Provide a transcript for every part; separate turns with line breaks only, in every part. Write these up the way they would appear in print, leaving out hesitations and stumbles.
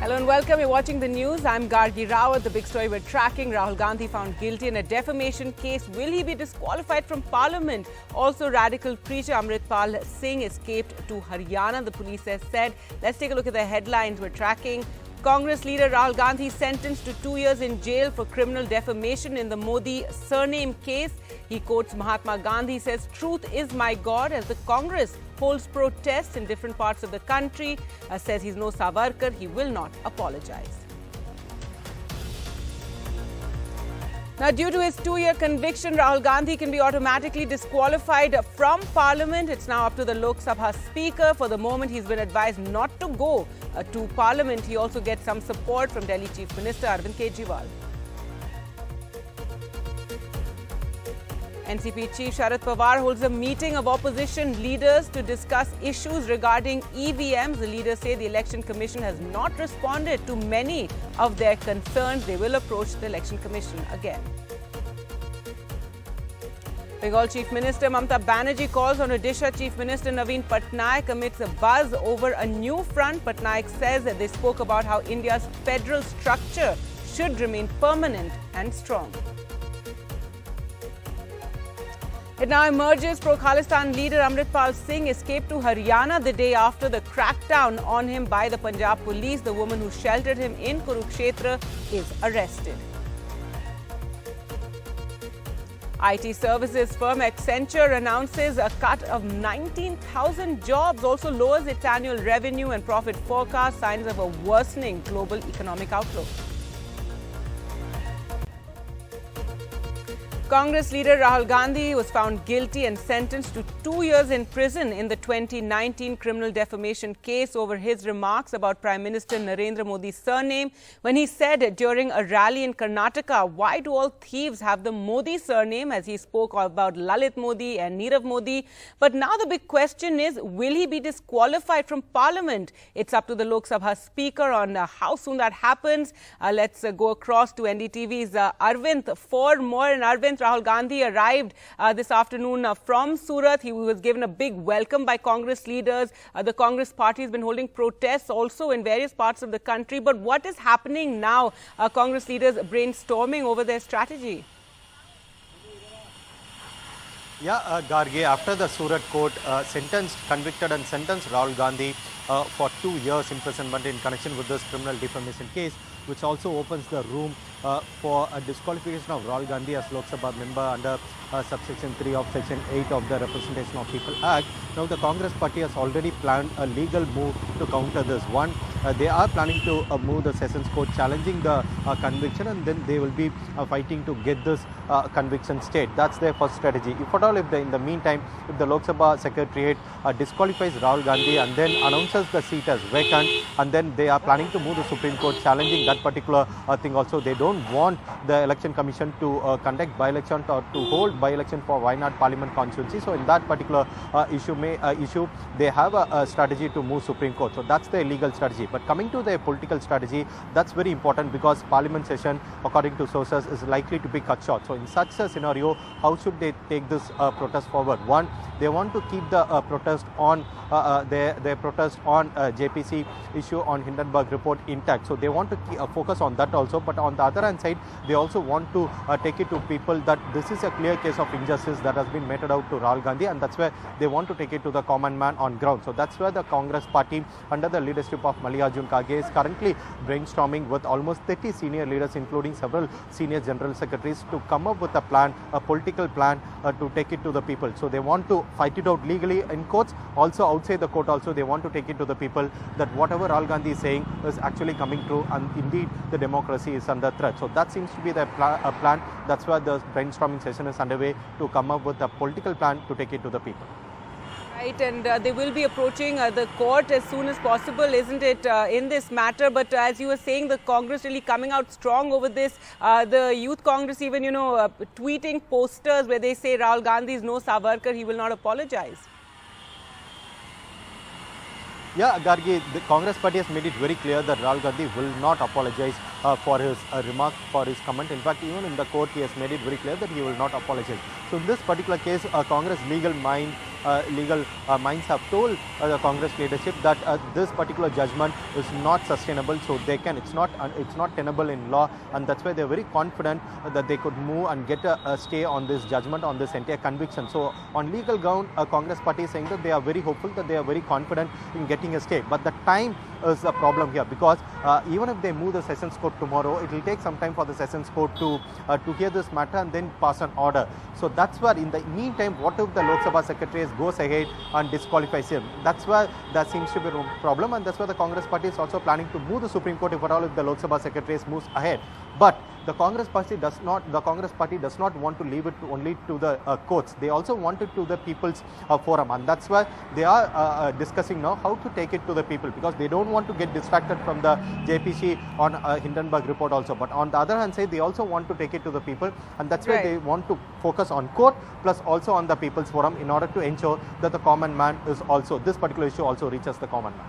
Hello and welcome. You're watching the news. I'm Gargi Rawat. The big story we're tracking: Rahul Gandhi found guilty in a defamation case. Will he be disqualified from Parliament? Also, radical preacher Amritpal Singh escaped to Haryana, the police has said. Let's take a look at the headlines we're tracking. Congress leader Rahul Gandhi sentenced to 2 years in jail for criminal defamation in the Modi Surname case. He quotes Mahatma Gandhi, says, "Truth is my God," as the Congress holds protests in different parts of the country. Says he's no Savarkar, he will not apologize. Now, due to his 2-year conviction, Rahul Gandhi can be automatically disqualified from Parliament. It's now up to the Lok Sabha Speaker. For the moment, he's been advised not to go to Parliament. He also gets some support from Delhi Chief Minister Arvind Kejriwal. NCP Chief Sharad Pawar holds a meeting of opposition leaders to discuss issues regarding EVMs. The leaders say the Election Commission has not responded to many of their concerns. They will approach the Election Commission again. Bengal Chief Minister Mamata Banerjee calls on Odisha Chief Minister Naveen Patnaik amidst a buzz over a new front. Patnaik says that they spoke about how India's federal structure should remain permanent and strong. It now emerges pro-Khalistan leader Amritpal Singh escaped to Haryana the day after the crackdown on him by the Punjab police. The woman who sheltered him in Kurukshetra is arrested. IT services firm Accenture announces a cut of 19,000 jobs, also lowers its annual revenue and profit forecast, signs of a worsening global economic outlook. Congress leader Rahul Gandhi was found guilty and sentenced to 2 years in prison in the 2019 criminal defamation case over his remarks about Prime Minister Narendra Modi's surname, when he said during a rally in Karnataka, "Why do all thieves have the Modi surname?" as he spoke about Lalit Modi and Nirav Modi. But now the big question is, will he be disqualified from Parliament? It's up to the Lok Sabha Speaker on how soon that happens. Let's go across to NDTV's Arvind for more. And Arvind, Rahul Gandhi arrived this afternoon from Surat. He was given a big welcome by Congress leaders. The Congress party has been holding protests also in various parts of the country. But what is happening now? Congress leaders brainstorming over their strategy.
Yeah, Garge, after the Surat court convicted and sentenced Rahul Gandhi for 2 years imprisonment in connection with this criminal defamation case, which also opens the room for a disqualification of Rahul Gandhi as Lok Sabha member under subsection 3 of section 8 of the Representation of People Act. Now the Congress party has already planned a legal move to counter this. One, they are planning to move the Sessions Court challenging the conviction, and then they will be fighting to get this conviction stayed. That's their first strategy. If at all, in the meantime, if the Lok Sabha Secretariat disqualifies Rahul Gandhi and then announces the seat as vacant, and then they are planning to move the Supreme Court challenging that particular thing also. They don't want the Election Commission to conduct by-election or to hold by-election for Wayanad Parliament constituency. So in that particular issue, they have a strategy to move Supreme Court. So that's their legal strategy. But coming to their political strategy, that's very important because Parliament session, according to sources, is likely to be cut short. So in such a scenario, how should they take this protest forward? One, they want to keep the protest on their protest on JPC issue on Hindenburg report intact. So they want to focus on that also. But on the other hand side, they also want to take it to people that this is a clear case of injustice that has been meted out to Rahul Gandhi, and that's where they want to take it to the common man on ground. So that's where the Congress party under the leadership of Mallikarjun Kharge is currently brainstorming with almost 30 senior leaders, including several senior general secretaries, to come up with a plan, a political plan to take it to the people. So they want to fight it out legally in courts, also outside the court also they want to take it to the people that whatever Rahul Gandhi is saying is actually coming true, and indeed the democracy is under threat. So that seems to be their plan. That's why the brainstorming session is underway to come up with a political plan to take it to the people.
Right, and they will be approaching the court as soon as possible, isn't it, in this matter? But as you were saying, the Congress really coming out strong over this. The Youth Congress even, tweeting posters where they say Rahul Gandhi is no Savarkar, he will not apologize.
Yeah, Gargi, the Congress party has made it very clear that Rahul Gandhi will not apologize for his remark, for his comment. In fact, even in the court, he has made it very clear that he will not apologize. So in this particular case, Congress legal mind legal minds have told the Congress leadership that this particular judgment is not sustainable, so it's not tenable in law, and that's why they're very confident that they could move and get a stay on this judgment, on this entire conviction. So on legal ground, Congress party is saying that they are very hopeful, that they are very confident in getting a stay. But the time is the problem here, because even if they move the Sessions Court tomorrow, it will take some time for the Sessions Court to hear this matter and then pass an order. So that's where, in the meantime, what if the Lok Sabha Secretary goes ahead and disqualifies him? That's where there seems to be a problem, and that's why the Congress party is also planning to move the Supreme Court if at all if the Lok Sabha Secretary moves ahead. But the Congress party does not want to leave it only to the courts. They also want it to the people's forum, and that's why they are discussing now how to take it to the people, because they don't want to get distracted from the JPC on Hindenburg report also. But on the other hand side, they also want to take it to the people, and that's why they want to focus on court plus also on the people's forum in order to ensure that the common man is also, this particular issue also reaches the common man.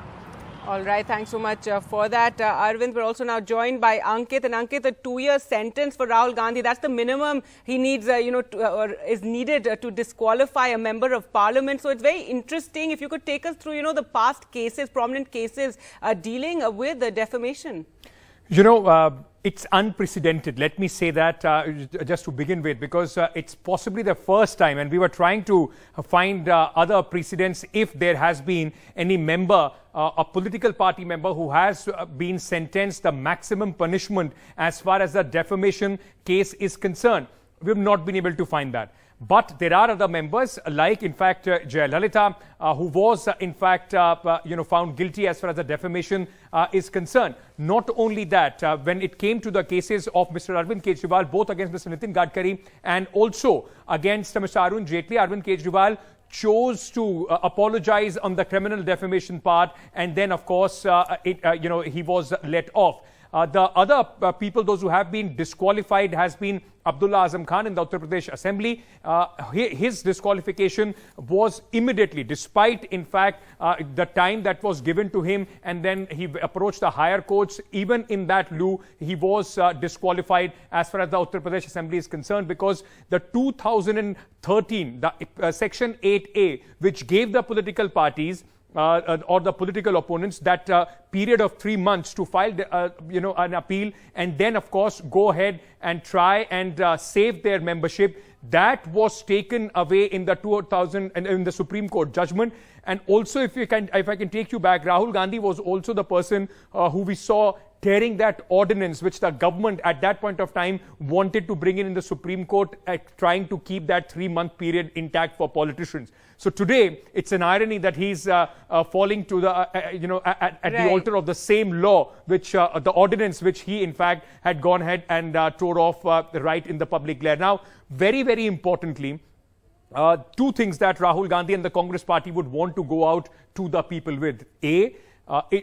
All right, thanks so much for that, Arvind. We're also now joined by Ankit. And Ankit, a 2-year sentence for Rahul Gandhi, that's the minimum he needs, or is needed to disqualify a member of parliament. So it's very interesting. If you could take us through, the past cases, prominent cases dealing with the defamation.
It's unprecedented. Let me say that just to begin with, because it's possibly the first time, and we were trying to find other precedents if there has been any member, a political party member who has been sentenced the maximum punishment as far as the defamation case is concerned. We have not been able to find that. But there are other members, like, in fact, Jayalalitha, who was, in fact, found guilty as far as the defamation is concerned. Not only that, when it came to the cases of Mr. Arvind Kejriwal, both against Mr. Nitin Gadkari and also against Mr. Arun Jaitley, Arvind Kejriwal chose to apologize on the criminal defamation part, and then, of course, he was let off. The other people, those who have been disqualified, has been Abdullah Azam Khan in the Uttar Pradesh Assembly. His disqualification was immediately, despite, in fact, the time that was given to him, and then he approached the higher courts. Even in that lieu, he was disqualified as far as the Uttar Pradesh Assembly is concerned, because the 2013, the Section 8A, which gave the political parties or the political opponents that period of 3 months to file an appeal, and then, of course, go ahead and try and save their membership. That was taken away in the 2000 and in the Supreme Court judgment. And also, if I can take you back, Rahul Gandhi was also the person who we saw tearing that ordinance which the government at that point of time wanted to bring in the Supreme Court, trying to keep that 3-month period intact for politicians. So today, it's an irony that he's falling to the, at the altar of the same law, which the ordinance which he, in fact, had gone ahead and tore off right in the public glare. Now, very, very importantly, 2 things that Rahul Gandhi and the Congress party would want to go out to the people with.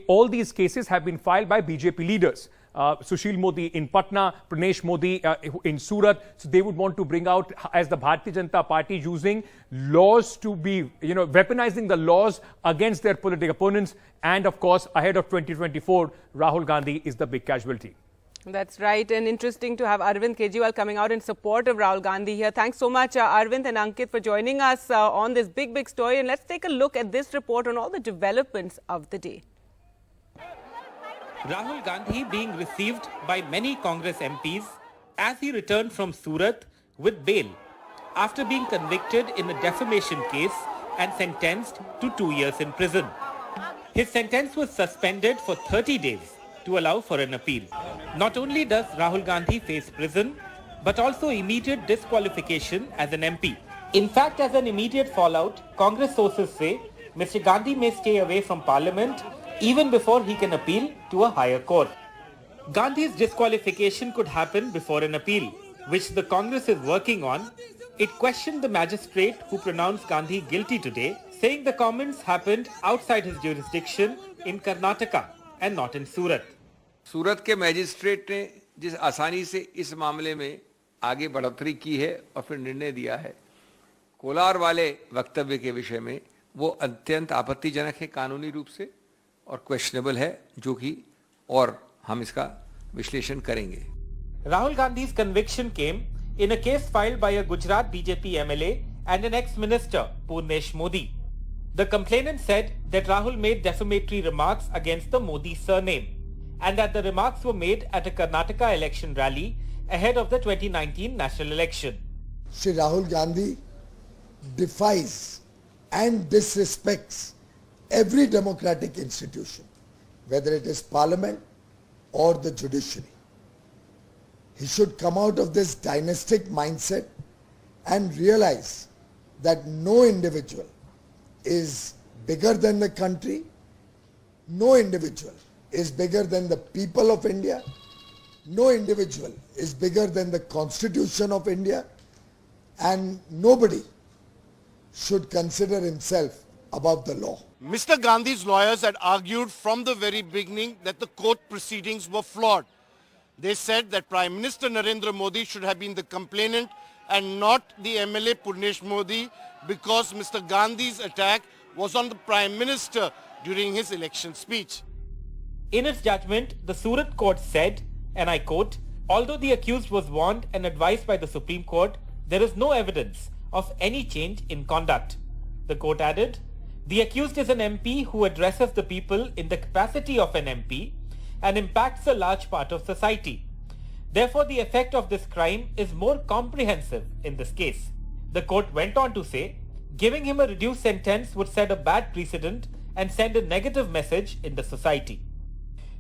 All these cases have been filed by BJP leaders. Sushil Modi in Patna, Pranesh Modi in Surat. So they would want to bring out, as the Bharatiya Janata Party, using laws to be, weaponizing the laws against their political opponents. And of course, ahead of 2024, Rahul Gandhi is the big casualty.
That's right. And interesting to have Arvind Kejriwal coming out in support of Rahul Gandhi here. Thanks so much, Arvind and Ankit, for joining us on this big story. And let's take a look at this report on all the developments of the day.
Rahul Gandhi being received by many Congress MPs as he returned from Surat with bail after being convicted in a defamation case and sentenced to 2 years in prison. His sentence was suspended for 30 days to allow for an appeal. Not only does Rahul Gandhi face prison, but also immediate disqualification as an MP. In fact, as an immediate fallout, Congress sources say Mr. Gandhi may stay away from Parliament even before he can appeal to a higher court. Gandhi's disqualification could happen before an appeal, which the Congress is working on. It questioned the magistrate who pronounced Gandhi guilty today, saying the comments happened outside his jurisdiction in Karnataka and not in Surat.
सूरत के magistrate ने जिस आसानी से इस मामले में आगे बढ़ोतरी की है और फिर निर्णय दिया है, कोलार वाले वक्तव्य के विषय में वो अत्यंत आपत्तिजनक है कानूनी रूप से और क्वेश्चनेबल है, जो कि और हम इसका विश्लेषण करेंगे.
Rahul Gandhi's conviction came in a case filed by a Gujarat BJP MLA and an ex-minister, Purnesh Modi. The complainant said that Rahul made defamatory remarks against the Modi surname and that the remarks were made at a Karnataka election rally ahead of the 2019 national election.
Shri Rahul Gandhi defies and disrespects every democratic institution, whether it is parliament or the judiciary. He should come out of this dynastic mindset and realize that no individual is bigger than the country, no individual is bigger than the people of India, no individual is bigger than the Constitution of India, and nobody should consider himself above the law.
Mr. Gandhi's lawyers had argued from the very beginning that the court proceedings were flawed. They said that Prime Minister Narendra Modi should have been the complainant and not the MLA Purnesh Modi, because Mr. Gandhi's attack was on the Prime Minister during his election speech.
In its judgment, the Surat court said, and I quote, "Although the accused was warned and advised by the Supreme Court, there is no evidence of any change in conduct." The court added, "The accused is an MP who addresses the people in the capacity of an MP and impacts a large part of society. Therefore, the effect of this crime is more comprehensive in this case." The court went on to say, giving him a reduced sentence would set a bad precedent and send a negative message in the society.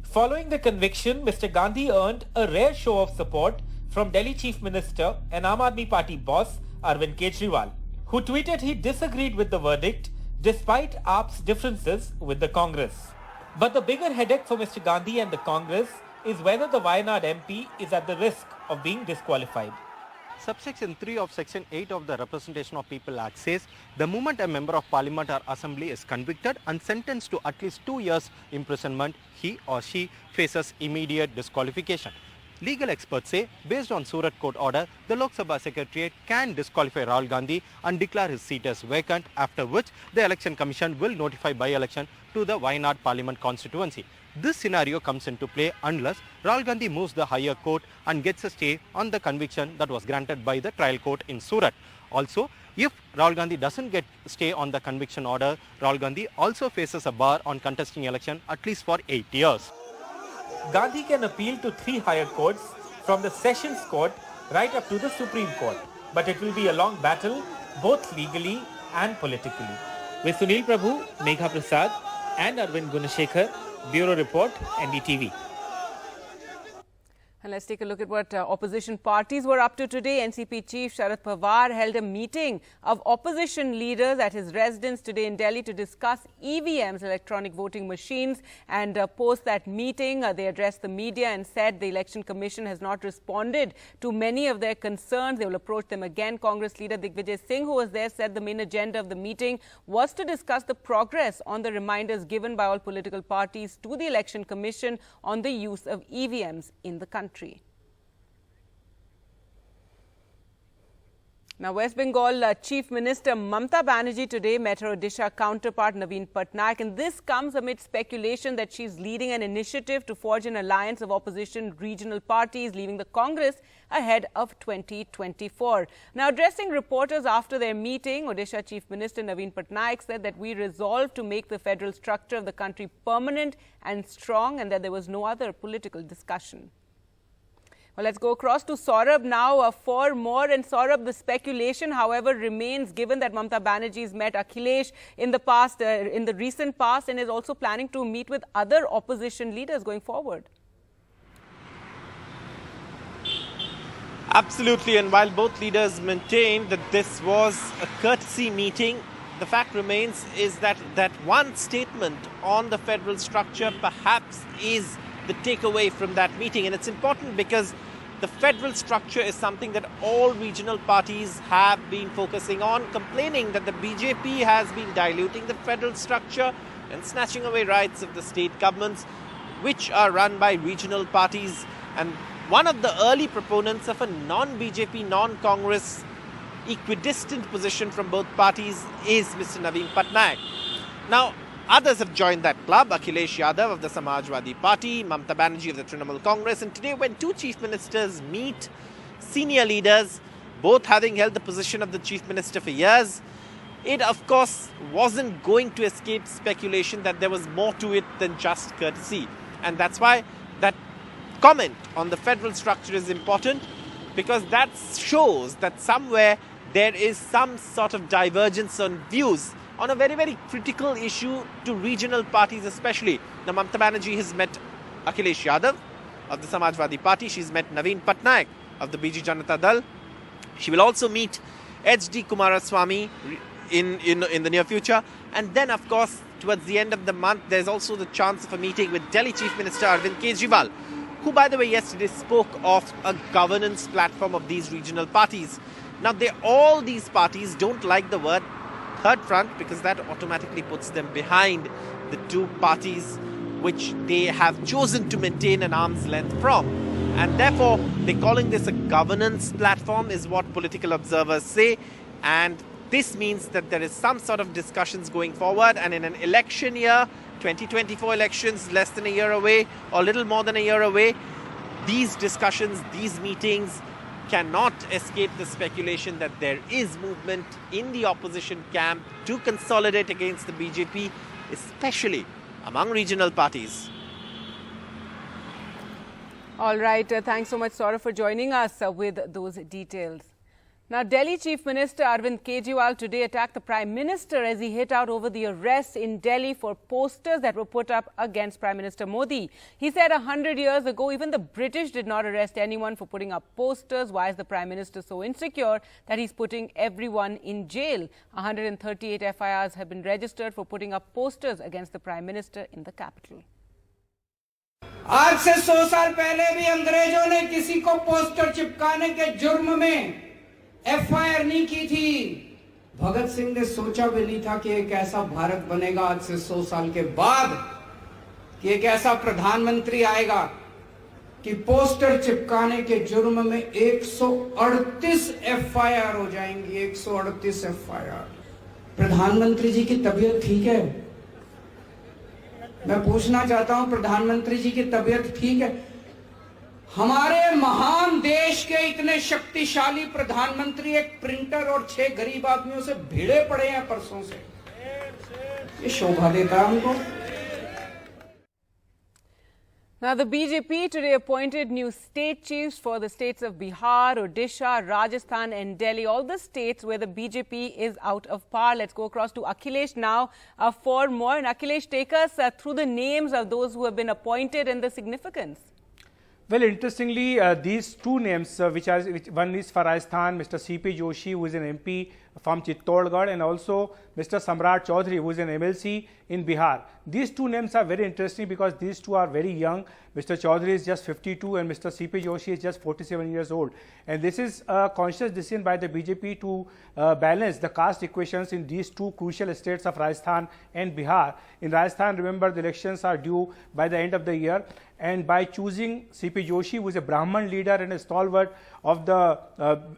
Following the conviction, Mr. Gandhi earned a rare show of support from Delhi Chief Minister and Aam Aadmi Party boss Arvind Kejriwal, who tweeted he disagreed with the verdict despite AAP's differences with the Congress. But the bigger headache for Mr. Gandhi and the Congress is whether the Wayanad MP is at the risk of being disqualified.
Subsection 3 of Section 8 of the Representation of People Act says the moment a member of parliament or assembly is convicted and sentenced to at least 2 years imprisonment, he or she faces immediate disqualification. Legal experts say, based on Surat court order, the Lok Sabha Secretariat can disqualify Rahul Gandhi and declare his seat as vacant, after which the Election Commission will notify by-election to the Wayanad Parliament constituency. This scenario comes into play unless Rahul Gandhi moves the higher court and gets a stay on the conviction that was granted by the trial court in Surat. Also, if Rahul Gandhi doesn't get stay on the conviction order, Rahul Gandhi also faces a bar on contesting election at least for 8 years.
Gandhi can appeal to 3 higher courts from the Sessions Court right up to the Supreme Court. But it will be a long battle, both legally and politically. With Sunil Prabhu, Megha Prasad and Arvind Gunashekhar, Bureau Report, NDTV.
And let's take a look at what opposition parties were up to today. NCP Chief Sharad Pawar held a meeting of opposition leaders at his residence today in Delhi to discuss EVMs, electronic voting machines. And post that meeting, they addressed the media and said the Election Commission has not responded to many of their concerns. They will approach them again. Congress leader Digvijay Singh, who was there, said the main agenda of the meeting was to discuss the progress on the reminders given by all political parties to the Election Commission on the use of EVMs in the country. Now, West Bengal Chief Minister Mamata Banerjee today met her Odisha counterpart Naveen Patnaik, and this comes amid speculation that she's leading an initiative to forge an alliance of opposition regional parties, leaving the Congress ahead of 2024. Now, addressing reporters after their meeting, Odisha Chief Minister Naveen Patnaik said that we resolved to make the federal structure of the country permanent and strong, and that there was no other political discussion. Well, let's go across to Saurabh now for more. And Saurabh, the speculation, however, remains, given that Mamata Banerjee has met Akhilesh in the past, in the recent past, and is also planning to meet with other opposition leaders going forward.
Absolutely, and while both leaders maintain that this was a courtesy meeting, the fact remains is that that one statement on the federal structure perhaps is the takeaway from that meeting. And it's important because the federal structure is something that all regional parties have been focusing on, complaining that the BJP has been diluting the federal structure and snatching away rights of the state governments, which are run by regional parties. And one of the early proponents of a non-BJP, non-Congress, equidistant position from both parties is Mr. Naveen Patnaik. Now, others have joined that club, Akhilesh Yadav of the Samajwadi Party, Mamata Banerjee of the Trinamool Congress. And today, when two chief ministers meet senior leaders, both having held the position of the Chief Minister for years, it of course wasn't going to escape speculation that there was more to it than just courtesy. And that's why that comment on the federal structure is important, because that shows that somewhere there is some sort of divergence on views on a very, very critical issue to regional parties especially. Now, Mamata Banerjee has met Akhilesh Yadav of the Samajwadi Party. She's met Naveen Patnaik of the Biju Janata Dal. She will also meet H.D. Kumaraswamy in the near future. And then, of course, towards the end of the month, there's also the chance of a meeting with Delhi Chief Minister Arvind Kejriwal, who, by the way, yesterday spoke of a governance platform of these regional parties. Now, all these parties don't like the word third front, because that automatically puts them behind the two parties which they have chosen to maintain an arm's length from. And therefore, they're calling this a governance platform, is what political observers say. And this means that there is some sort of discussions going forward. And in an election year, 2024 elections, less than a year away, or little more than a year away, these discussions, these meetings cannot escape the speculation that there is movement in the opposition camp to consolidate against the BJP, especially among regional parties.
All right. Thanks so much, Saurabh, for joining us with those details. Now, Delhi Chief Minister Arvind Kejriwal today attacked the Prime Minister as he hit out over the arrests in Delhi for posters that were put up against Prime Minister Modi. He said 100 years ago, even the British did not arrest anyone for putting up posters. Why is the Prime Minister so insecure that he's putting everyone in jail? 138 FIRs have been registered for putting up posters against the Prime Minister in the capital.
आज से 100 साल पहले भी अंग्रेजों ने किसी को poster चिपकाने के जुर्म में एफआईआर नहीं की थी। भगत सिंह ने सोचा भी नहीं था कि एक ऐसा भारत बनेगा आज से 100 साल के बाद, कि एक ऐसा प्रधानमंत्री आएगा कि पोस्टर चिपकाने के जुर्म में 138 एफआईआर हो जाएंगी। 138 एफआईआर। प्रधानमंत्री जी की तबीयत ठीक है? मैं पूछना चाहता हूं, प्रधानमंत्री जी की तबीयत ठीक है? हमारे महान देश के इतने शक्तिशाली प्रधानमंत्री एक प्रिंटर और 6 गरीब आदमियों से भिड़े पड़े हैं परसों से। ये शोभा देता है हमको।
Now, the BJP today appointed new state chiefs for the states of Bihar, Odisha, Rajasthan and Delhi, all the states where the BJP is out of power. Let's go across to Akhilesh now for more. And Akhilesh, take us through the names of those who have been appointed and the significance.
Well, interestingly, these two names, one is for Rajasthan, Mr. C.P. Joshi, who is an MP from Chittorgarh, and also Mr. Samrat Chaudhary, who is an MLC in Bihar. These two names are very interesting because these two are very young. Mr. Chaudhary is just 52 and Mr. C.P. Joshi is just 47 years old. And this is a conscious decision by the BJP to balance the caste equations in these two crucial states of Rajasthan and Bihar. In Rajasthan, remember, the elections are due by the end of the year. And by choosing C.P. Joshi, who is a Brahman leader and a stalwart of the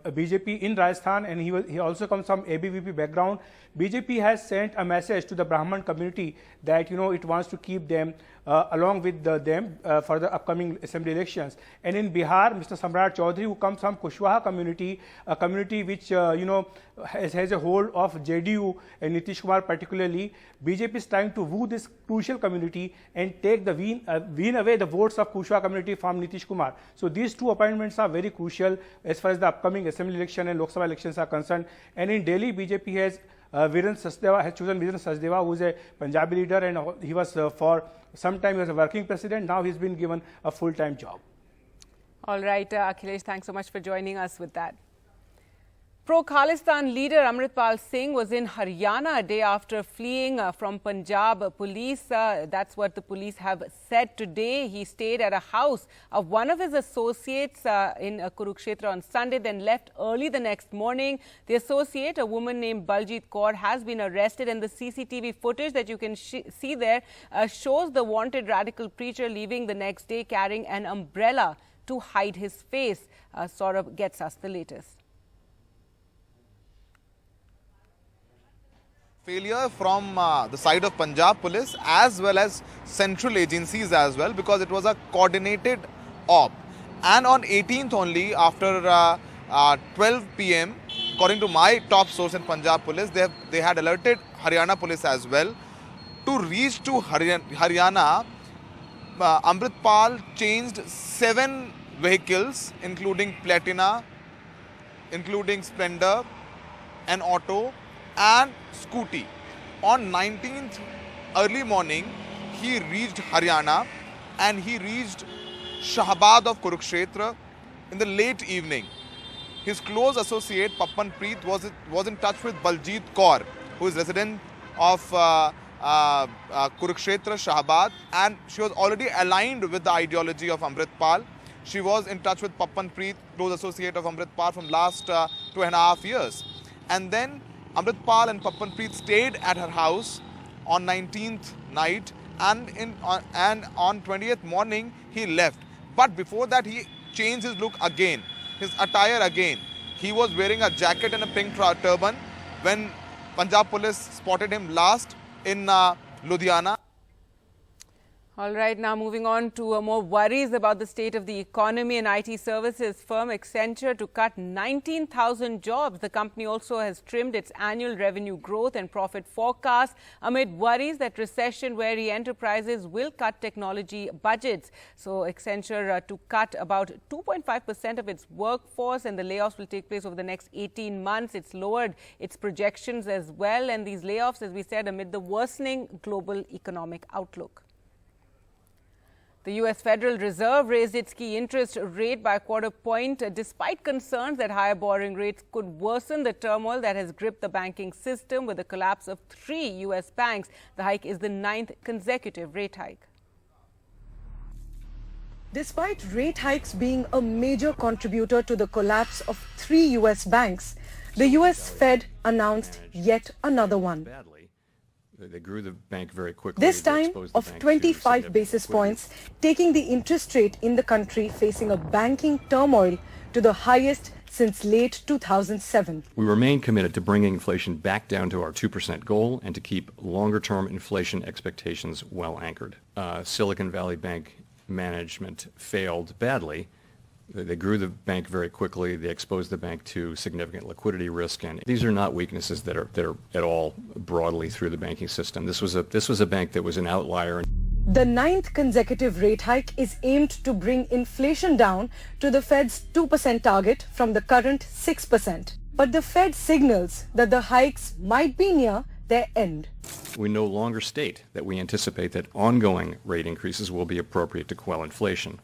BJP in Rajasthan, and he also comes from ABVP background, BJP has sent a message to the Brahman community that, you know, it wants to keep them along with them for the upcoming assembly elections. And in Bihar, Mr. Samrat Chaudhary, who comes from Kushwaha community, a community which, has a hold of JDU and Nitish Kumar particularly, BJP is trying to woo this crucial community and take the wean away the votes of Kushwaha community from Nitish Kumar. So these two appointments are very crucial as far as the upcoming assembly election and Lok Sabha elections are concerned. And in Delhi, BJP has chosen Viren Sachdeva, who is a Punjabi leader, and he was for some time as a working president. Now he's been given a full-time job.
All right, Akhilesh, thanks so much for joining us with that. Pro-Khalistan leader Amritpal Singh was in Haryana a day after fleeing from Punjab police. That's what the police have said today. He stayed at a house of one of his associates in Kurukshetra on Sunday, then left early the next morning. The associate, a woman named Baljit Kaur, has been arrested, and the CCTV footage that you can see there shows the wanted radical preacher leaving the next day carrying an umbrella to hide his face. Saurabh gets us the latest.
Failure from the side of Punjab police as well as central agencies as well, because it was a coordinated op. And on 18th only, after 12 p.m. According to my top source in Punjab Police, they had alerted Haryana Police as well. To reach to Haryana, Amritpal changed 7 vehicles, including Platina, including Splendor, an auto and scooty. On 19th early morning, he reached Haryana and he reached Shahabad of Kurukshetra in the late evening. His close associate Papan Preet was in touch with Baljeet Kaur, who is resident of Kurukshetra, Shahabad, and she was already aligned with the ideology of Amritpal. She was in touch with Papan Preet, close associate of Amritpal, from last 2.5 years. And then Amritpal and Papan Preet stayed at her house on 19th night, and on 20th morning he left. But before that he changed his look again, his attire again. He was wearing a jacket and a pink turban when Punjab Police spotted him last in Ludhiana.
All right, now moving on to more worries about the state of the economy. And IT services firm Accenture to cut 19,000 jobs. The company also has trimmed its annual revenue growth and profit forecast amid worries that recession-wary enterprises will cut technology budgets. So Accenture to cut about 2.5% of its workforce, and the layoffs will take place over the next 18 months. It's lowered its projections as well, and these layoffs, as we said, amid the worsening global economic outlook. The U.S. Federal Reserve raised its key interest rate by a quarter point, despite concerns that higher borrowing rates could worsen the turmoil that has gripped the banking system with the collapse of 3 U.S. banks. The hike is the 9th consecutive rate hike.
Despite rate hikes being a major contributor to the collapse of 3 U.S. banks, the U.S. Fed announced yet another one.
They grew the bank very quickly.
This time of 25 basis points, taking the interest rate in the country facing a banking turmoil to the highest since late 2007.
We remain committed to bringing inflation back down to our 2% goal and to keep longer-term inflation expectations well anchored. Silicon Valley Bank management failed badly. They grew the bank very quickly. They exposed the bank to significant liquidity risk, and these are not weaknesses that are at all broadly through the banking system. This was a bank that was an outlier.
The 9th consecutive rate hike is aimed to bring inflation down to the Fed's 2% target from the current 6%. But the Fed signals that the hikes might be near their end.
We no longer state that we anticipate that ongoing rate increases will be appropriate to quell inflation.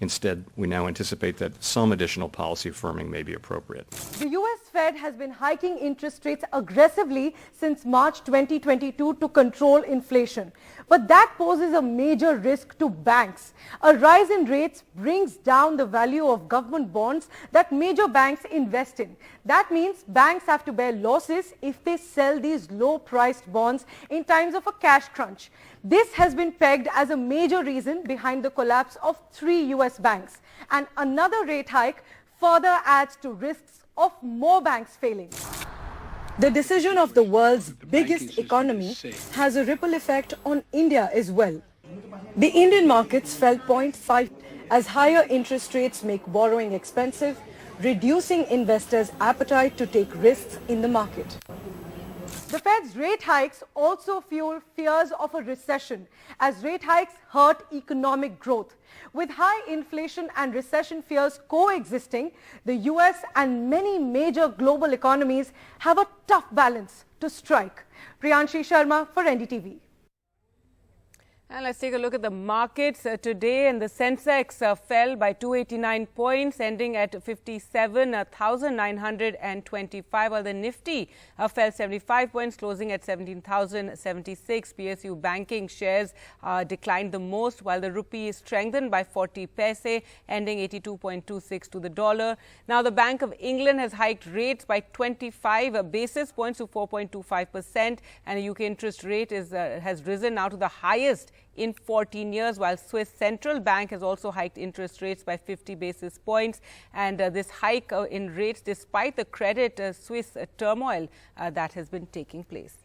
Instead, we now anticipate that some additional policy firming may be appropriate.
The U.S. Fed has been hiking interest rates aggressively since March 2022 to control inflation. But that poses a major risk to banks. A rise in rates brings down the value of government bonds that major banks invest in. That means banks have to bear losses if they sell these low-priced bonds in times of a cash crunch. This has been pegged as a major reason behind the collapse of 3 U.S. banks. And another rate hike further adds to risks of more banks failing. The decision of the world's biggest economy has a ripple effect on India as well. The Indian markets fell 0.5 as higher interest rates make borrowing expensive, reducing investors' appetite to take risks in the market. The Fed's rate hikes also fuel fears of a recession, as rate hikes hurt economic growth. With high inflation and recession fears coexisting, the US and many major global economies have a tough balance to strike. Priyanshi Sharma for NDTV.
And let's take a look at the markets today. And the Sensex fell by 289 points, ending at 57,925, while the Nifty fell 75 points, closing at 17,076. PSU banking shares declined the most, while the rupee strengthened by 40 paise, ending 82.26 to the dollar. Now, the Bank of England has hiked rates by 25 basis points to 4.25%, and the UK interest rate has risen now to the highest in 14 years, while Swiss Central Bank has also hiked interest rates by 50 basis points. And this hike in rates despite the credit Swiss turmoil that has been taking place.